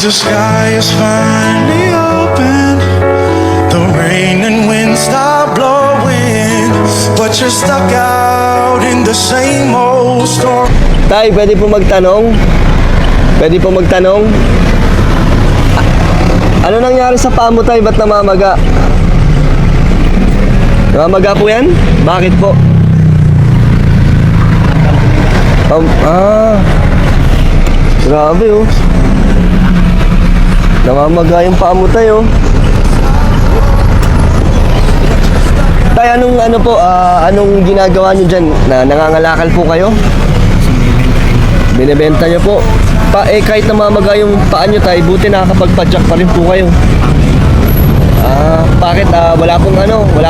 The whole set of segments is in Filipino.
The sky is finally open. The rain and wind stop blowing, but you're stuck out in the same old storm. Tay, pwede po magtanong? Pwede po magtanong? Ano nangyari sa paa mo, Tay? Ba't namamaga? Namamaga po yan? Bakit po? Grabe oh. Namamaga yung paa mo, Tay oh. Tay, anong ginagawa nyo dyan? Nangangalakal po kayo? Binibenta nyo po. Kahit namamaga yung paa nyo, Tay, buti nakakapagpadyak pa rin po kayo. Bakit? Wala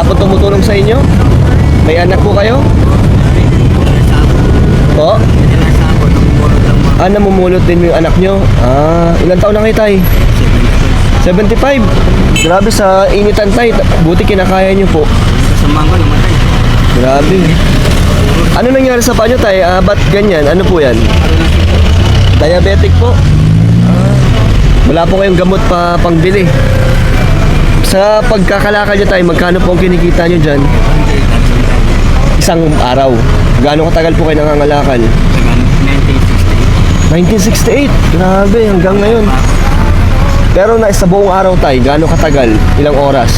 pong tumutulong sa inyo? May anak po kayo? Po? Namumulot din yung anak nyo. Ilang taon na kayo, Tay? 75. Grabe sa initan, Tay. Buti kinakaya nyo po. Kasamang ko namatay. Grabe. Ano nangyari sa paa nyo, Tay? Ba't ganyan? Ano po yan? Diabetic po? Wala po kayong gamot pa pangbili. Sa pagkakalakal nyo, Tay, magkano po ang kinikita nyo dyan? Isang araw. Gaano katagal po kayo nangangalakal? 1968. Grabe, hanggang ngayon. Pero sa buong araw, Tay, gaano katagal? Ilang oras?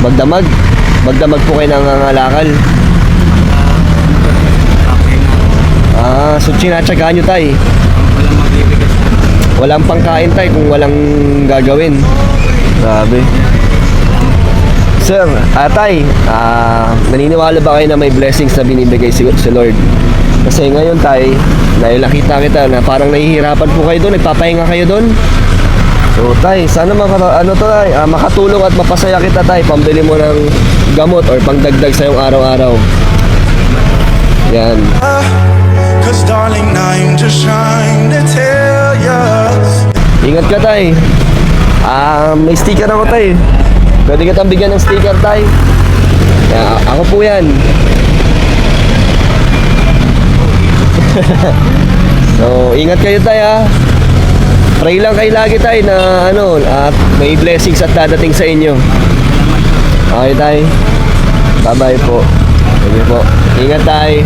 Magdamag? Magdamag po kayo nangangalakal? So tinatsagaan nyo, Tay? Walang pangkain, Tay, kung walang gagawin. Grabe. Sir, Tay, naniniwala ba kayo na may blessings na binibigay si Lord? Kasi ngayon, Tay, dahil nakita kita na parang nahihirapan po kayo doon, nagpapahinga kayo doon. So, Tay, sana makatulong at mapasaya kita, Tay. Pambili mo ng gamot or pangdagdag sa iyong araw-araw. Yan. Cause darling, I'm just trying to tell ya. Ingat ka, Tay. May sticker ako, Tay. Pwede kitang bigyan ng sticker, Tay. Ako po yan. So, ingat kayo, Tay, ha. Pray lang kayo lagi, Tay, na at may blessings at dadating sa inyo. Okay, Tay. Bye-bye po. Sige po. Ingat, Tay.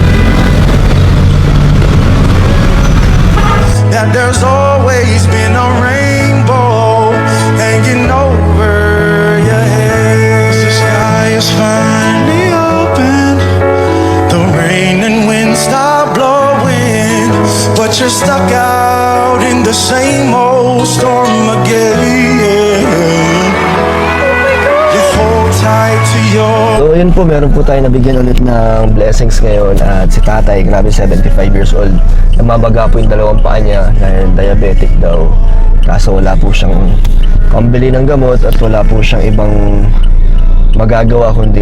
That there's always been a rainbow hanging over your head. The sky is finally open. The rain and wind stop blowing, but you're stuck out in the same old storm again. You hold tight to your... So yun po, meron po tayo nabigyan ulit ng blessings ngayon. At si tatay, grabe, 75 years old. Namamaga po yung dalawang paa niya dahil diabetic daw. Kaso wala po siyang pambili ng gamot at wala po siyang ibang magagawa kundi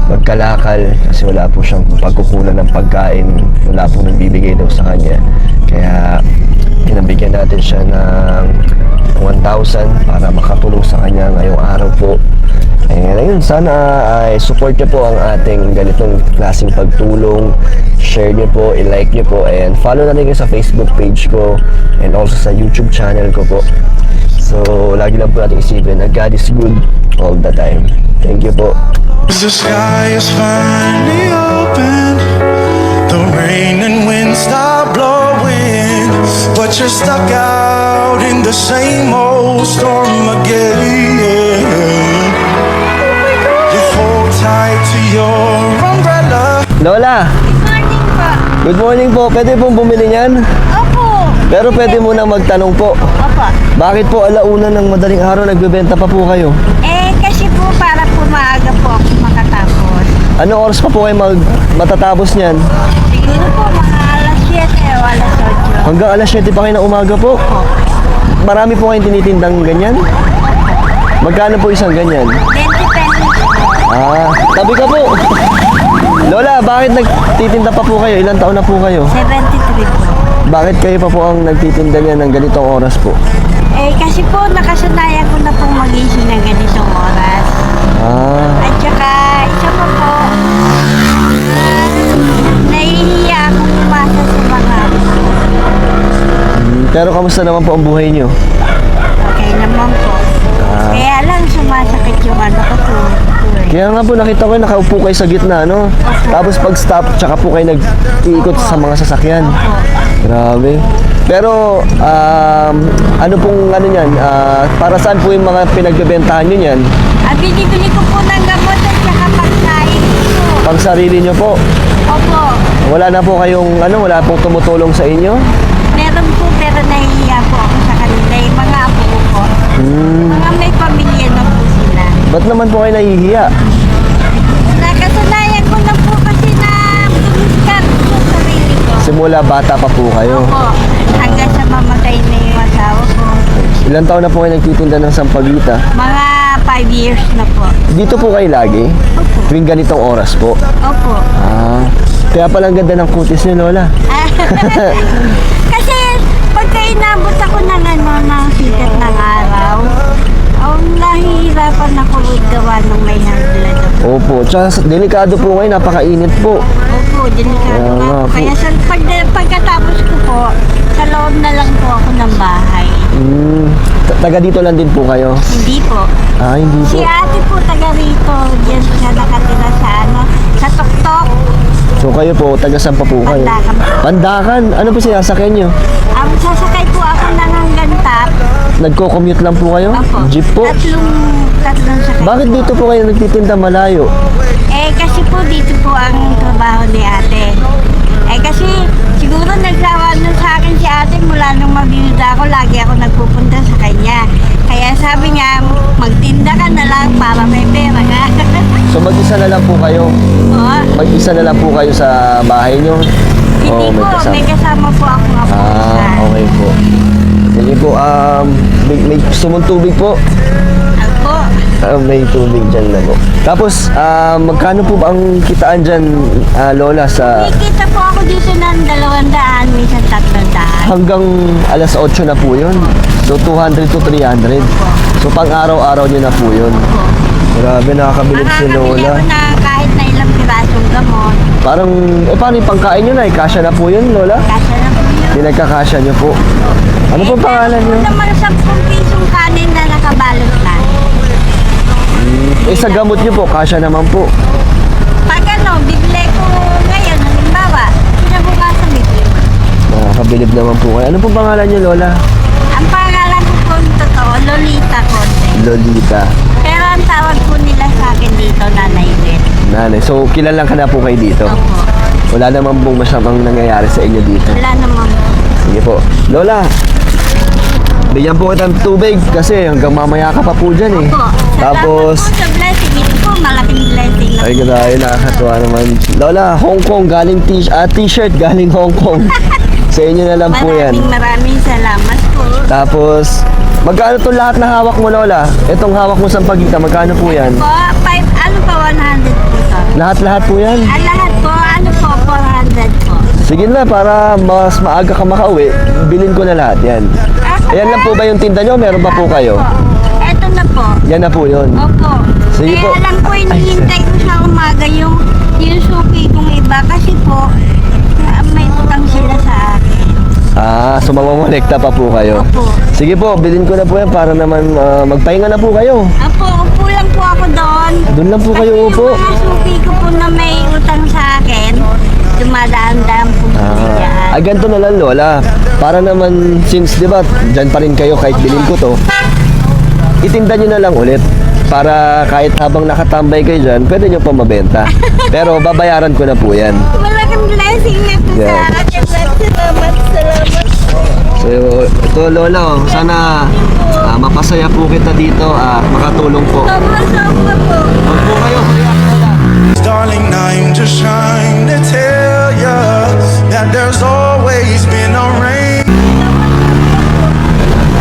magkalakal kasi wala po siyang pagkukunan ng pagkain, wala po nagbibigay daw sa kanya. Kaya pinabigyan natin siya ng 1,000 para makatulong sa kanya ngayong araw po. Ayun, sana ay support niyo po ang ating ganitong klaseng pagtulong. Share niyo po, i-like niyo po, and follow natin kayo sa Facebook page ko and also sa YouTube channel ko po. So, lagi lang po natin isipin na God is good all the time. Thank you po. The sky is finally open. The rain and wind stop blowing, but you're stuck out in the same old storm again. You hold tight to your umbrella. Lola! Good morning po. Pwede pong bumili niyan? Opo. Pero pwede muna magtanong po. Opo. Bakit po alauna ng madaling araw nagbebenta pa po kayo? Kasi po para po maaga po ako makatapos. Ano oras pa po kayo matatapos niyan? Siguro po mga alas 7 o alas 8. Hanggang alas 7 pa kayo ng umaga po? Marami po kayong tinitindang ganyan? Magkano po isang ganyan? 20 pesos. Tabi ka po. Lola, bakit nagtitinda pa po kayo? Ilang taon na po kayo? 73 po. Bakit kayo pa po ang nagtitinda niya ng ganitong oras po? Kasi po nakasanayan ko na pong mag-isip ng ganitong oras. At saka isa pa po, nahihiya akong umasa sa mga Pero kamusta naman po ang buhay nyo? Okay naman po. Kaya lang sumasakit yung ano ko po. Kaya nga po nakita ko nakaupo kayo sa gitna, no? Tapos pag stop, tsaka po kayo nag-iikot sa mga sasakyan. Grabe. Pero ano pong ano niyan? Para saan po yung mga pinagbebentahan nyo niyan? Binibili ko po ng gamot at saka pagkain ko. Pang sarili nyo po? Opo. Wala na po kayong wala pong tumutulong sa inyo? Meron po pero nahihiya po ako sa kanila. Yung mga apo ko po. Mga may pamilya na po sila. Ba't naman po kayo nahihiya? Nakasanayan ko na po kasi na bumiskat sa sarili ko. Simula bata pa po kayo. Opo. Hanggang sa mamatay na yung asawa ko. Ilang taon na po kayo nagtitinda ng sampagita? Mga 5 years na po. Dito po kayo lagi? Opo. Tuwing ganitong oras po? Opo. Kaya pala ang ganda ng kutis niyo, Lola. Kasi pagka inabot ako ng ng sikat ng araw, nahihirapan ako gawa ng may handled ako. Opo, tsaka delikado po ngayon, napakainit po. Opo, delikado Kaya nga nga po. po. Kaya pagkatapos ko po, sa loob na lang po ako ng bahay. Taga dito lang din po kayo? Hindi po. Hindi Si po. ate po taga rito, diyan siya nakatira sa sa Toktok. So kayo po, taga saan pa po kayo? Pandakan. Pandakan? Ano po sinasakyan nyo? Sasakay po ako ng hanggang top. Nagko-commute lang po kayo? Opo. Jeep po? Tatlong sakay. Bakit dito po kayo nagtitinda malayo? Kasi po dito po ang trabaho ni ate. Kasi siguro nagsawa na sa akin si ate mula nung mabiyuda ako, lagi ako nagpupunta sa kanya. Kaya sabi niya, magtinda ka na lang para may pera ka. So mag-isa na lang po kayo? Oo. Mag-isa na lang po kayo sa bahay nyo? Hindi po, may kasama po ako nga po. Okay po. Sige po, may sumong tubig po. Ako. May tubig dyan na po. Tapos, magkano po ba ang kitaan dyan, Lola, sa Nakikita po ako dito ng 200, minsan 300. hanggang alas 8 na po yun? So, 200 to 300. So, pang-araw-araw nyo na po yun. Grabe, nakakabilib si Makakabili Lola. ako na kahit na ilang pirasong gamot. Parang, paano yung pangkain nyo na? Kasya na po yun, Lola? Kasya na po yun. Pinagkakasya nyo po. Ano po pangalan nyo? Meron naman 10 pisong kanin na nakabalot na. Sa gamot nyo po, kasya naman po. Pag bibili ko ngayon, halimbawa, kinabukasan bibili mo. Nakakabilib naman po kayo. Ano po pangalan nyo, Lola? Ang pangalan ko po totoo, Lolita Conte. Lolita. Pero ang tawag po nila sa akin dito, Nanay Beth. Nanay. So, kilalang ka na po kayo dito? Opo. Wala naman pong masamang nangyayari sa inyo dito. Wala naman po. Sige po. Lola, bigyan po kita ng tubig kasi hanggang mamaya ka pa po dyan eh. Opo. Tapos, Salamat po sa blessing. Ito po, malaking blessing na ay grabe, nakakatuwa naman. Lola, Hong Kong, galing t-shirt, galing Hong Kong. Sa inyo na lang po yan. Maraming salamat po. Tapos, magkano to lahat na hawak mo, Lola? Itong hawak mo sa pagita, magkano po yan? Po, 100 po to. Lahat-lahat po yan? Lahat po, 400 po. Sige na, para mas maaga ka makauwi, bilhin ko na lahat yan. Ayan lang po ba yung tinda nyo? Meron pa po kayo? Eto na po. Yan na po yun. Opo. Sige po. Kaya lang po, hinihintay ko sa umaga yung suki kong iba kasi po, may utang sila sa akin. So mamamolekta pa po kayo. Opo. Sige po, bilhin ko na po yan para naman magpahinga na po kayo. Opo, upo lang po ako doon. Doon lang po kayo upo. Kasi yung mga suki ko po na may utang sa akin, dumadaan-daan po sila. Ganito na lang, Lola. Para naman, since, di ba, dyan pa rin kayo kahit bilhin ko to, itinda nyo na lang ulit. Para kahit habang nakatambay kayo dyan, pwede nyo pa mabenta. Pero babayaran ko na po yan. Malaking blessing na po Yeah. sa akin. Salamat. So, ito, Lola, sana mapasaya po kita dito at makatulong po. Sobra po. Huwag po kayo, Lola. Darling, I'm just trying to tell ya that there's always been a rain.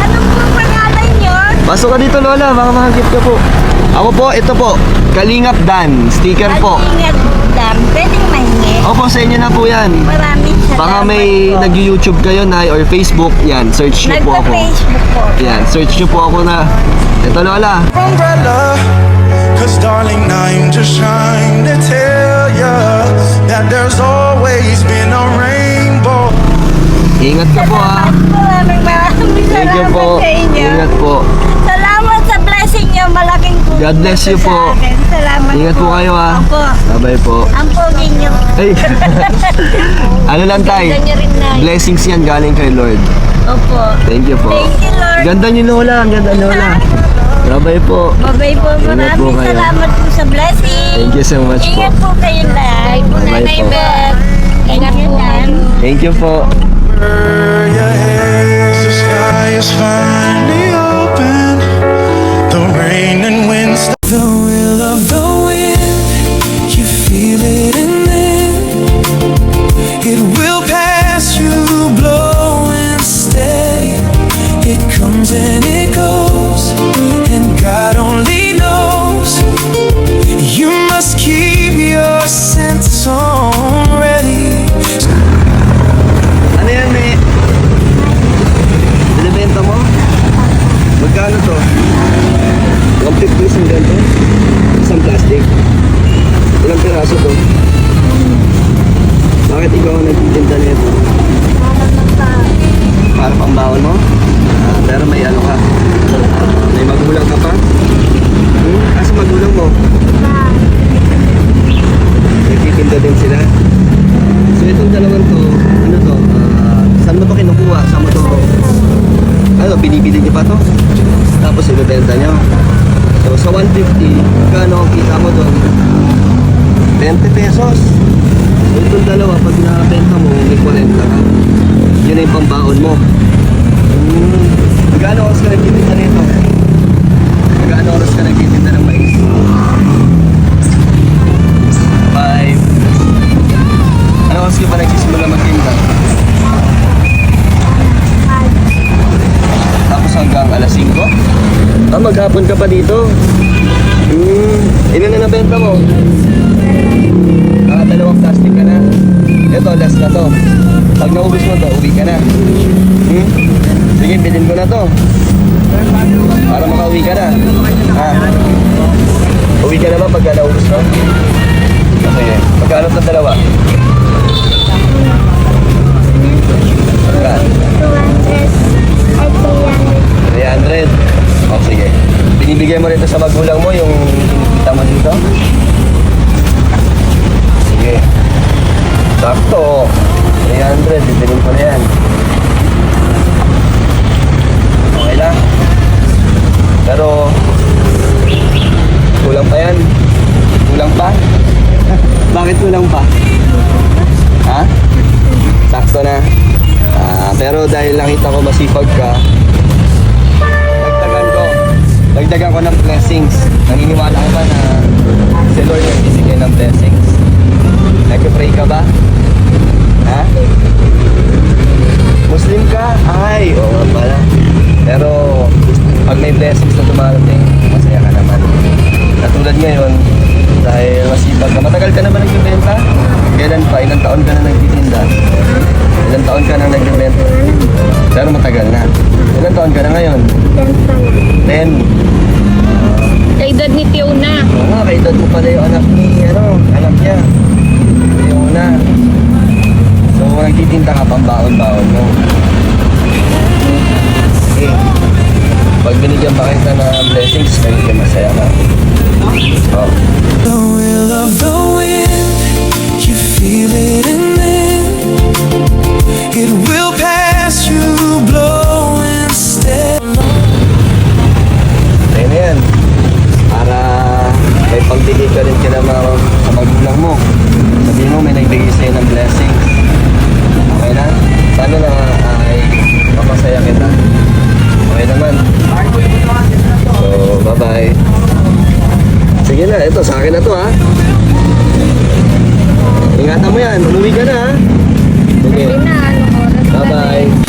Anong po pangalan nyo? Pasok ka dito, Lola. Baka mahagip ka po. Ako po, ito po. Kalingap Dan. Sticker po. Ingat dam. Pwedeng mahingi. Opo, sa inyo na po yan. Maraming salamat Baka may po. nag-YouTube kayo na or Facebook. Yan, search nyo po ako. Nagpa-Facebook po. Yan, search nyo po ako na. Ito, Lola. Umbrella, cause darling, I'm just trying to tell ya that there's always been a rainbow. Ingat ka po, ha. Maraming bless you sa po. akin. Salamat Ingat po kayo, ah. Opo. Bye-bye po. Ang pogi niyo. Ay! Ano lang tay? Ganda niyo rin na. Blessings yan galing kay Lord. Opo. Thank you po. Thank you, Lord. Ganda niyo Lola, ang ganda Lola. Bye-bye po. Bye-bye po. Ingat po Maraming kayo. salamat po sa blessing. Thank you so much po. Ingat po kayo lahat. Bye-bye Nanay po. Beth. Ingat po kayo. Thank you po. your head. The sky is finally open. The rain and wind stop. The will of the wind, you feel it in there. It will pass you, blowing steady. It comes and it goes, and God only knows. You must keep your sense on ready. Ano yan, me? Binibenta mo? Magkano to? 150 ang ganito? Isang plastic? Ilang piraso to? Bakit ikaw ang nagtitinda nito? Para pambawal mo? Pero may ano ka? May magulang ka pa? Asa magulang mo? Nagtitinda din sila? So itong dalawang to, ano to? Saan mo to kinukuha? Saan mo to? Ano, binibili niyo pa to? Tapos ibebenta niyo. So sa 150, kano ang kita mo doon? 20 pesos. So itong dalawa, pag nakabenta mo, may 40 ka. Yun na yung pambaon mo. Magkano oras ka nagtitinda nito? Magkano oras ka nagtitinda ng mais? 5. Ano oras ka ba nagsisimula magtinda? Tapos hanggang alas 5? Maghapon ka pa dito? Ilan na nabenta mo? Dalawang plastic ka na. Ito, last na to. Pag naubos mo to, uwi ka na. Sige, bilhin ko na to. Para makauwi ka na. Uwi ka na ba pag naubos mo? Sige, magkano itong dalawa? Magkano? 300. O sige. Binibigay mo rito sa magulang mo yung kita mo dito? Sige. Sakto. 300. Bibilin ko na yan. Okay lang. Pero kulang pa yan. Kulang pa? Bakit kulang pa? Ha? Sakto na. Pero dahil nakita ko masipag ka, dagdagan ko ng blessings. Naniniwala ka ba na si Lord nagbibigay ng blessings? Nag-pray ka ba? Ha? Muslim ka? Ay, oo nga pala. Pero pag may blessings na dumarating, masaya ka naman. Katulad ngayon, dahil masipag ka. Matagal ka naman nagbibenta? Kailan pa? Ilang taon ka na nagtitinda? Ilang taon ka na nagbibenta? Pero matagal na. Ilang taon ka na ngayon? 10. Kaedad ni Tiona. Oo nga, kaedad mo pala yung anak niya. Tiona. So, nagtitinda ka pang baon-baon mo. Okay. Pag binigyan ba kita ng blessings, nagiging masaya ka. Oh. The will of the wind, you feel it in there. It will pass you, blowing steady. Tayo na yan. Para may pagbigay ka rin kina sa magulang mo. Sabihin mo, may nagbigay sa'yo ng blessings. Okay na? Sana na ay mapasaya kita. Okay naman. So, bye-bye. Sige na, ito sa akin na to ha. Ingatan mo yan, umuwi ka na ha. Sige. Bye-bye.